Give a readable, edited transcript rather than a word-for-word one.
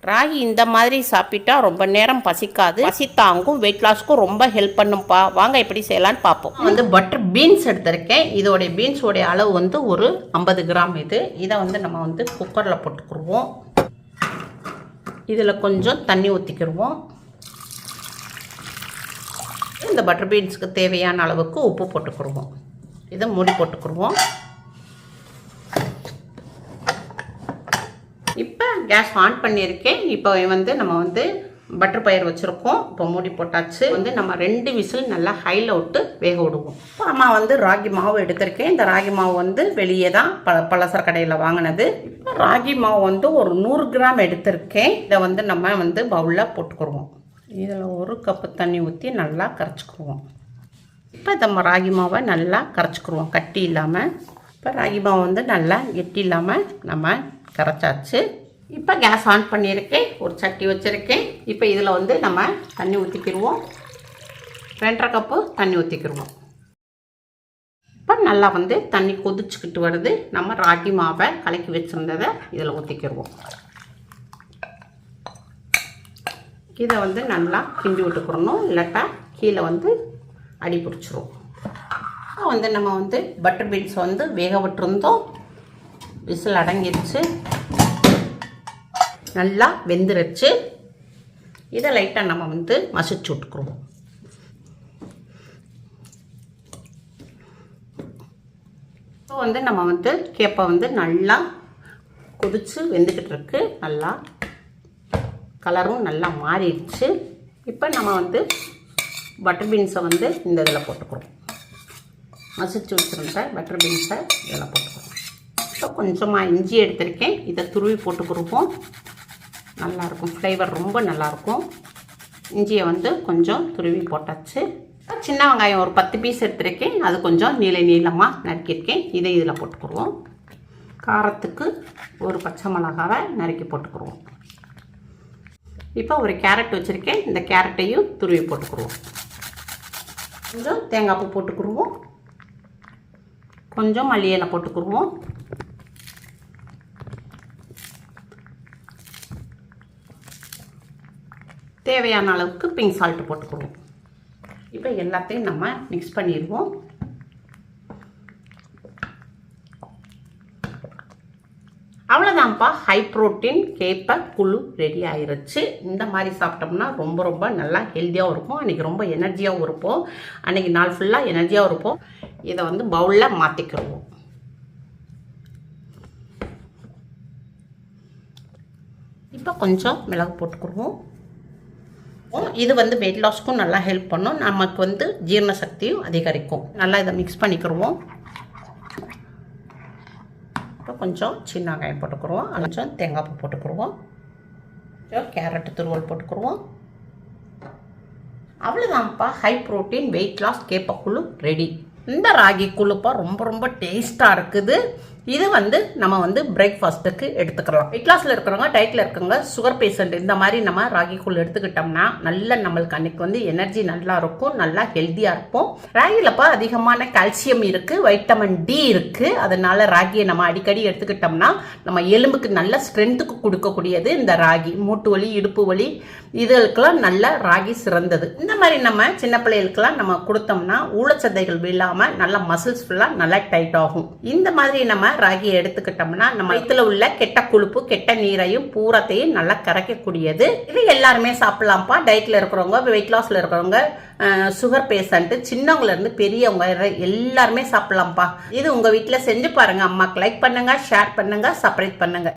ராகி இந்த மாதிரி சாப்பிட்டா ரொம்ப நேரம் பசிக்காது, பசி தாங்கும், வெயிட் லாஸ்க்கும் ரொம்ப ஹெல்ப் பண்ணும்பா. வாங்க எப்படி செய்யலான்னு பார்ப்போம். பட்டர் பீன்ஸ் எடுத்திருக்கேன். இதோடைய பீன்ஸோடைய அளவு ஒரு 50 கிராம். இதை நம்ம குக்கரில் போட்டுக்கிடுவோம். இதில் கொஞ்சம் தண்ணி ஊற்றிக்கிடுவோம். இந்த பட்டர் பீன்ஸுக்கு தேவையான அளவுக்கு உப்பு போட்டுக்கிடுவோம். இதை மூடி போட்டுக்கிடுவோம். இப்போ கேஸ் ஆன் பண்ணியிருக்கேன். இப்போ நம்ம பட்டர் பயிர் வச்சுருக்கோம். இப்போ மூடி போட்டாச்சு. நம்ம 2 விசில் நல்லா ஹையில் விட்டு வேக விடுவோம். இப்போ அம்மா ராகி மாவு எடுத்திருக்கேன். இந்த ராகி மாவு வெளியே தான் பலசர கடையில் வாங்கினது. இப்போ ராகி மாவு ஒரு 100 கிராம் எடுத்திருக்கேன். இதை நம்ம பவுலில் போட்டுக்கிடுவோம். இதில் 1 கப்பு தண்ணி ஊற்றி நல்லா கரைச்சிக்கிடுவோம். இப்போ நம்ம ராகி மாவை நல்லா கரைச்சிக்கிடுவோம், கட்டி இல்லாமல். இப்போ ராகி மாவு நல்லா கெட்டி இல்லாமல் நம்ம கரைச்சாச்சு. இப்போ கேஸ் ஆன் பண்ணியிருக்கேன். ஒரு சட்டி வச்சுருக்கேன். இப்போ இதில் நம்ம தண்ணி ஊற்றிக்கிடுவோம். 2.5 கப்பு தண்ணி ஊற்றிக்கிடுவோம். இப்போ நல்லா தண்ணி கொதிச்சுக்கிட்டு வருது. நம்ம ராகி மாவை கலக்கி வச்சுருந்ததை இதில் ஊற்றிக்கிடுவோம். இதை நல்லா கிண்டி விட்டுக்கிறணும், இல்லாட்டா கீழே அடி பிடிச்சிரும். நம்ம பட்டர் பீன்ஸ் வேக விட்டுருந்தோம். விசில் அடங்கிடுச்சு, நல்லா வெந்துருச்சு. இதை லைட்டாக நம்ம மசிச்சு விட்டுக்குருவோம். இப்போ நம்ம கேப்பை நல்லா கொதிச்சு வெந்துக்கிட்டு இருக்கு. நல்லா கலரும் நல்லா மாறிடுச்சு. இப்போ நம்ம பட்டர் பீன்ஸை இந்த இதில் போட்டுக்கிறோம். மசிச்சு வச்சுருந்த பட்டர் பீன்ஸை இதில் போட்டுக்கிறோம். இப்போ கொஞ்சமாக இஞ்சி எடுத்திருக்கேன். இதை துருவி போட்டுக்கிடுவோம். நல்லாயிருக்கும், ஃப்ளேவர் ரொம்ப நல்லாயிருக்கும். இஞ்சியை கொஞ்சம் துருவி போட்டாச்சு. சின்ன வெங்காயம் ஒரு 10 பீஸ் எடுத்திருக்கேன். அது கொஞ்சம் நீளமாக நறுக்கியிருக்கேன். இதை இதில் போட்டுக்கிடுவோம். காரத்துக்கு ஒரு பச்சை மிளகாவை நறுக்கி போட்டுக்கிடுவோம். இப்போ ஒரு கேரட் வச்சுருக்கேன். இந்த கேரட்டையும் துருவி போட்டுக்கிடுவோம். கொஞ்சம் தேங்காய் பூ போட்டுக்கிடுவோம். கொஞ்சம் மல்லி இலை போட்டுக்கிடுவோம். தேவையான அளவுக்கு பிங்க் சால்ட் போட்டுக்கிடுவோம். இப்போ எல்லாத்தையும் நம்ம மிக்ஸ் பண்ணிடுவோம். அவ்வளோதான்ப்பா, ஹை ப்ரோட்டீன் கேப்பை குழு ரெடி ஆயிடுச்சு. இந்த மாதிரி சாப்பிட்டோம்னா ரொம்ப ரொம்ப நல்லா ஹெல்த்தியாகவும் இருக்கும். அன்றைக்கி ரொம்ப எனர்ஜியாகவும் இருப்போம். அன்றைக்கி நாள் ஃபுல்லாக எனர்ஜியாகவும் இருப்போம். இதை பவுலில் மாற்றிக்கிடுவோம். இப்போ கொஞ்சம் மிளகு போட்டுக்கிடுவோம். இது வெயிட் லாஸ்க்கும் நல்லா ஹெல்ப் பண்ணும். நமக்கு ஜீரண சக்தியும் அதிகரிக்கும். நல்லா இதை மிக்ஸ் பண்ணிக்கிடுவோம். இப்போ கொஞ்சம் சின்ன வெங்காயம் போட்டுக்கிடுவோம். கொஞ்சம் தேங்காய் பூ போட்டுக்கிடுவோம். கொஞ்சம் கேரட் துருவல் போட்டுக்கிடுவோம். அவ்வளோதான்ப்பா, ஹை ப்ரோட்டீன் வெயிட் லாஸ் கேப்பக்குழு ரெடி. இந்த ராகி குழுப்பா ரொம்ப ரொம்ப டேஸ்ட்டாக இருக்குது. இது நம்ம பிரேக்ஃபாஸ்ட்டுக்கு எடுத்துக்கலாம். வெயிட் லாஸில் இருக்கிறவங்க, டயட்டில் இருக்கிறவங்க, சுகர் பேஷண்ட், இந்த மாதிரி நம்ம ராகி கூழ் எடுத்துக்கிட்டோம்னா நல்ல நம்மளுக்கு அன்னைக்கு எனர்ஜி நல்லா இருக்கும், நல்லா ஹெல்த்தியாக இருப்போம். ராகிலப்பா அதிகமான கால்சியம் இருக்குது, வைட்டமின் டி இருக்குது. அதனால ராகியை நம்ம அடிக்கடி எடுத்துக்கிட்டோம்னா நம்ம எலும்புக்கு நல்ல ஸ்ட்ரென்த்துக்கு கொடுக்கக்கூடியது இந்த ராகி. மூட்டு வலி, இடுப்பு வலி, இதுக்கெல்லாம் நல்ல ராகி சிறந்தது. இந்த மாதிரி நம்ம சின்ன பிள்ளைகளுக்கெல்லாம் நம்ம கொடுத்தோம்னா ஊழச்சதைகள் இல்லாமல் நல்ல மசில்ஸ் ஃபுல்லாக நல்லா டைட் ஆகும். இந்த மாதிரி நம்ம ராகியை எடுத்துக்கிட்டோம்னா நம்ம வயிற்றுல உள்ள கெட்ட கொழுப்பு, கெட்ட நீரையும் பூரத்தையும் நல்லா கரைக்கக்கூடியது. இது எல்லாருமே சாப்பிடலாம்ப்பா. டயட்ல இருக்கிறவங்க, வெயிட் லாஸ்ல இருக்கிறவங்க, சுகர் பேஷண்ட், சின்னவங்கள இருந்து பெரியவங்க எல்லாருமே சாப்பிடலாம்ப்பா. இது உங்க வீட்டில் செஞ்சு பாருங்க. அம்மாக்கு லைக் பண்ணுங்க, ஷேர் பண்ணுங்க, சப்ஸ்கிரைப் பண்ணுங்க.